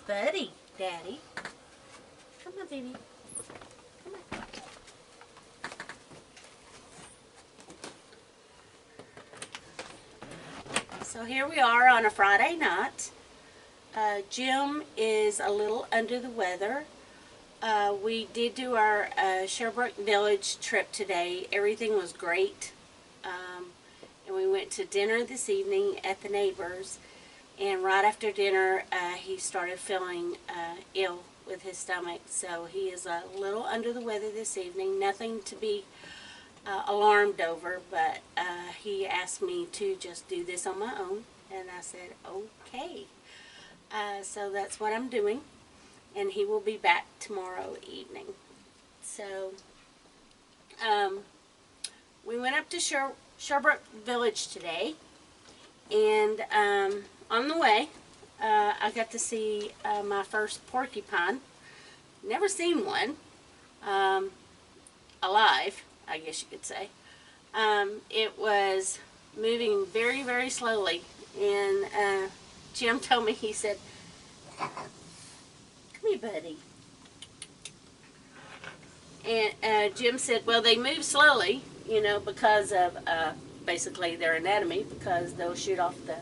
Buddy, Daddy. Come on, baby. Come on. So here we are on a Friday night. Jim is a little under the weather. We did do our Sherbrooke Village trip today. Everything was great. And we went to dinner this evening at the neighbors. And right after dinner, he started feeling ill with his stomach. So he is a little under the weather this evening. Nothing to be alarmed over, but he asked me to just do this on my own. And I said, okay. So that's what I'm doing. And he will be back tomorrow evening. So we went up to Sherbrooke Village today. And on the way, I got to see my first porcupine. Never seen one alive, I guess you could say. It was moving very, very slowly. And Jim told me, he said, "Come here, buddy." And Jim said, well, they move slowly, you know, because of basically their anatomy, because they'll shoot off the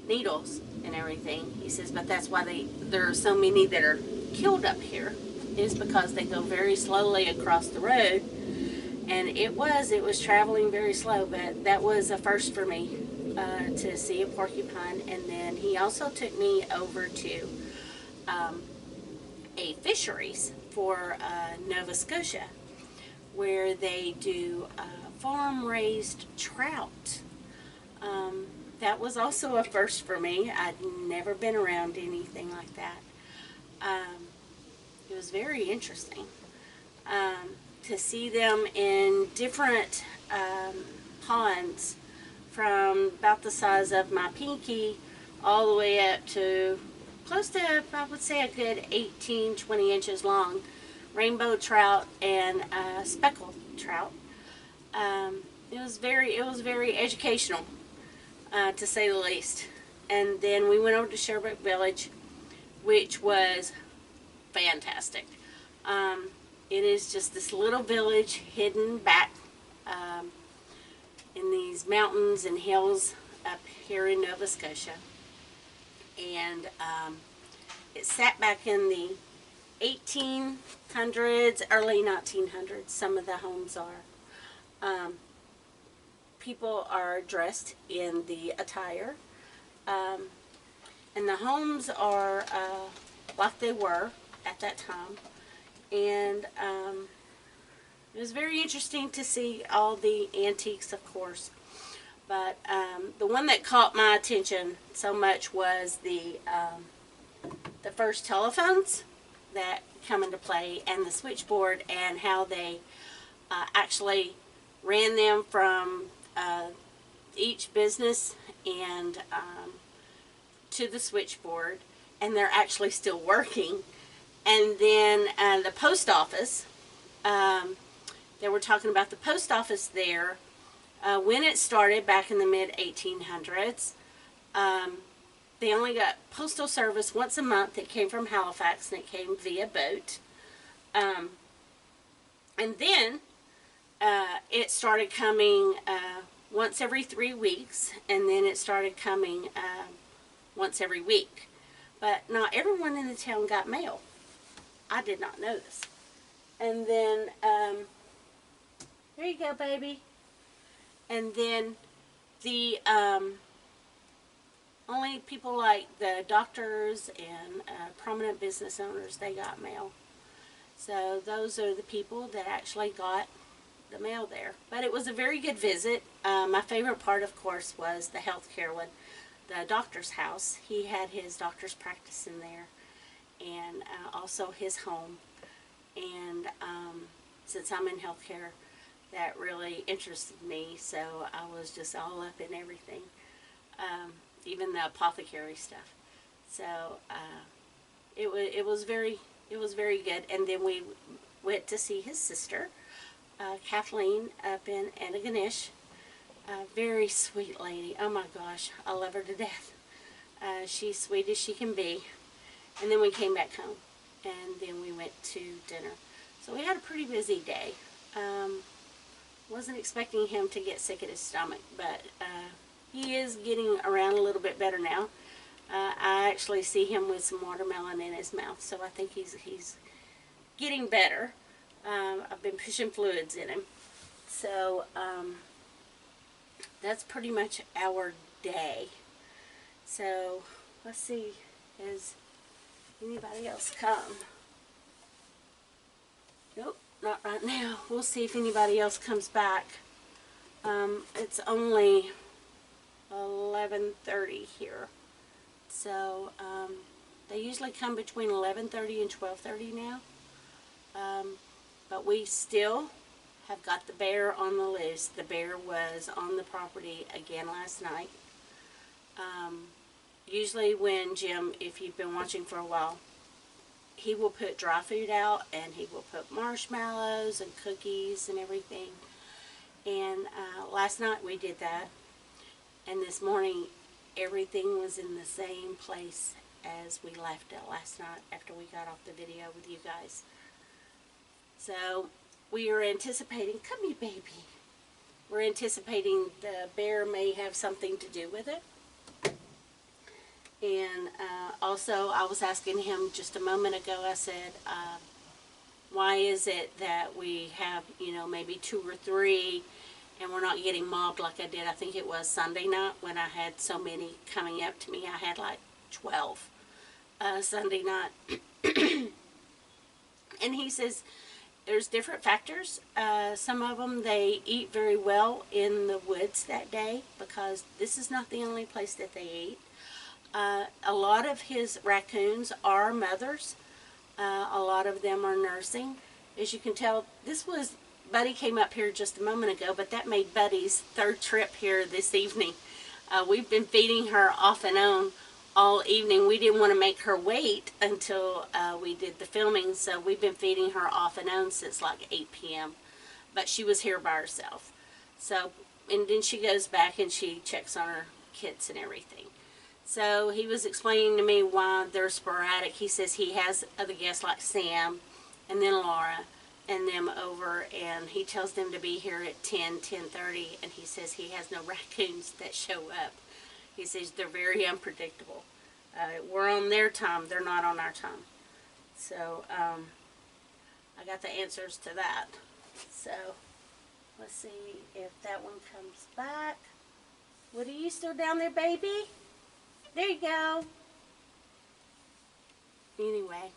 needles and everything. He says, but that's why there are so many that are killed up here, is because they go very slowly across the road. And it was traveling very slow, but that was a first for me to see a porcupine. And then he also took me over to a fisheries for Nova Scotia, where they do farm-raised trout. That was also a first for me. I'd never been around anything like that. It was very interesting to see them in different ponds, from about the size of my pinky all the way up to close to, I would say, a good 18, 20 inches long. Rainbow trout and speckled trout. It was very educational, to say the least. And then we went over to Sherbrooke Village, which was fantastic. It is just this little village hidden back in these mountains and hills up here in Nova Scotia. And it sat back in the 1800s, early 1900s. Some of the homes are. People are dressed in the attire. And the homes are like they were at that time. And it was very interesting to see all the antiques, of course. But the one that caught my attention so much was the first telephones that come into play, and the switchboard, and how they actually ran them from each business and to the switchboard, and they're actually still working. And then the post office, they were talking about the post office there. When it started back in the mid-1800s, they only got postal service once a month. It came from Halifax, and it came via boat. And then it started coming once every 3 weeks, and then it started coming once every week. But not everyone in the town got mail. I did not know this. And then, there you go, baby. And then the only people like the doctors and prominent business owners, they got mail. So those are the people that actually got the mail there. But it was a very good visit. My favorite part, of course, was the healthcare one, the doctor's house. He had his doctor's practice in there, and also his home. And since I'm in healthcare, that really interested me, so I was just all up in everything, even the apothecary stuff. So it was very good. And then we went to see his sister, Kathleen, up in Antigonish. Very sweet lady. Oh my gosh, I love her to death. She's sweet as she can be. And then we came back home, and then we went to dinner. So we had a pretty busy day. Wasn't expecting him to get sick at his stomach, but he is getting around a little bit better now. I actually see him with some watermelon in his mouth, so I think he's getting better. I've been pushing fluids in him. So that's pretty much our day. So let's see, has anybody else come? Nope, not right now. We'll see if anybody else comes back. It's only 11:30 here. So they usually come between 11:30 and 12:30 now. But we still have got the bear on the loose. The bear was on the property again last night. Usually when Jim, if you've been watching for a while, he will put dry food out, and he will put marshmallows and cookies and everything. And last night we did that, and this morning everything was in the same place as we left it last night after we got off the video with you guys. So we are anticipating, come here baby, we're anticipating the bear may have something to do with it. And also I was asking him just a moment ago, I said, why is it that we have, you know, maybe 2 or 3 and we're not getting mobbed like I did, I think it was Sunday night when I had so many coming up to me. I had like 12 Sunday night. And he says there's different factors. Some of them, they eat very well in the woods that day, because this is not the only place that they eat. A lot of his raccoons are mothers. A lot of them are nursing. As you can tell, Buddy came up here just a moment ago, but that made Buddy's 3rd trip here this evening. We've been feeding her off and on all evening. We didn't want to make her wait until we did the filming, so we've been feeding her off and on since like 8 p.m. But she was here by herself. So, and then she goes back and she checks on her kits and everything. So he was explaining to me why they're sporadic. He says he has other guests like Sam and then Laura and them over, and he tells them to be here at 10:30, and he says he has no raccoons that show up. He says they're very unpredictable. We're on their time, they're not on our time. So I got the answers to that. So let's see if that one comes back. What, are you still down there, baby? There you go. Anyway,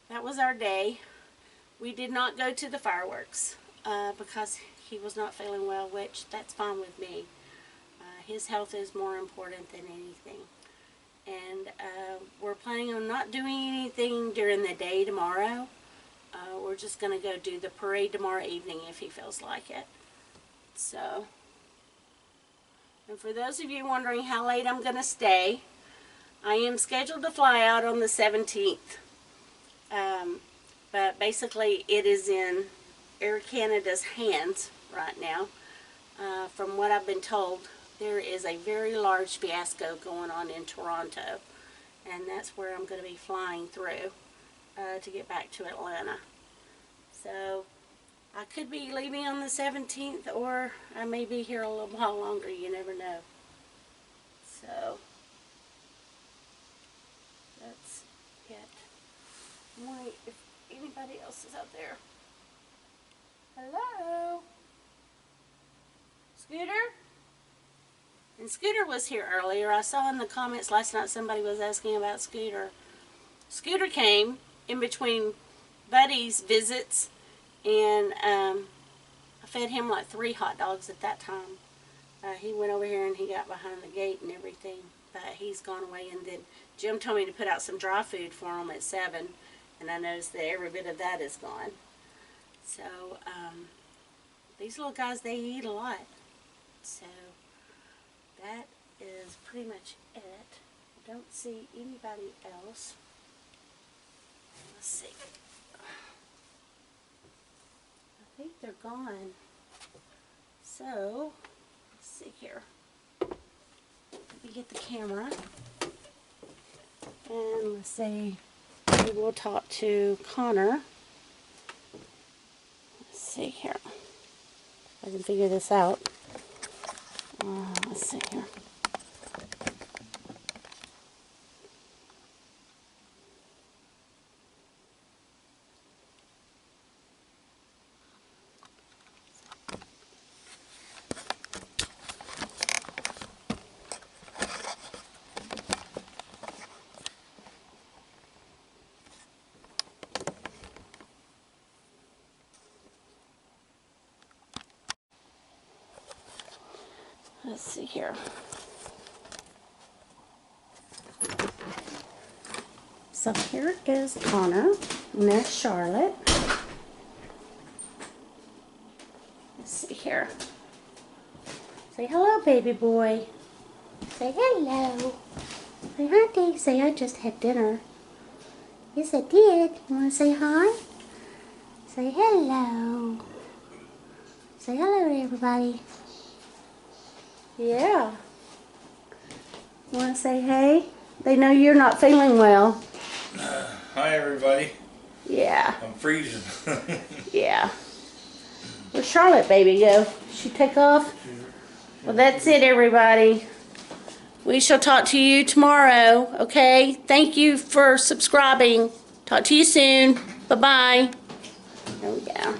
that was our day. We did not go to the fireworks because he was not feeling well, which that's fine with me. His health is more important than anything. And we're planning on not doing anything during the day tomorrow. We're just going to go do the parade tomorrow evening if he feels like it. So, and for those of you wondering how late I'm going to stay, I am scheduled to fly out on the 17th. But basically it is in Air Canada's hands right now. From what I've been told, there is a very large fiasco going on in Toronto, and that's where I'm going to be flying through to get back to Atlanta. So I could be leaving on the 17th, or I may be here a little while longer, you never know. So that's it. Wait, if anybody else is out there. Hello? Scooter? And Scooter was here earlier. I saw in the comments last night somebody was asking about Scooter. Scooter came in between Buddy's visits, and I fed him like 3 hot dogs at that time. He went over here and he got behind the gate and everything, but he's gone away. And then Jim told me to put out some dry food for him at 7, and I noticed that every bit of that is gone. So these little guys, they eat a lot. So that is pretty much it. I don't see anybody else. Let's see. I think they're gone. So, let's see here. me get the camera. And let's see, we will talk to Connor. Let's see here. If I can figure this out. Let's see here. Let's see here. So here is Connor, and there's Charlotte. Let's see here. Say hello, baby boy. Say hello. Say hi, Dave. Say I just had dinner. Yes, I did. You want to say hi? Say hello. Say hello to everybody. Yeah. Want to say hey? They know you're not feeling well. Hi, everybody. Yeah. I'm freezing. Yeah. Where'd Charlotte baby go? She take off? Well, that's it, everybody. We shall talk to you tomorrow, okay? Thank you for subscribing. Talk to you soon. Bye-bye. There we go.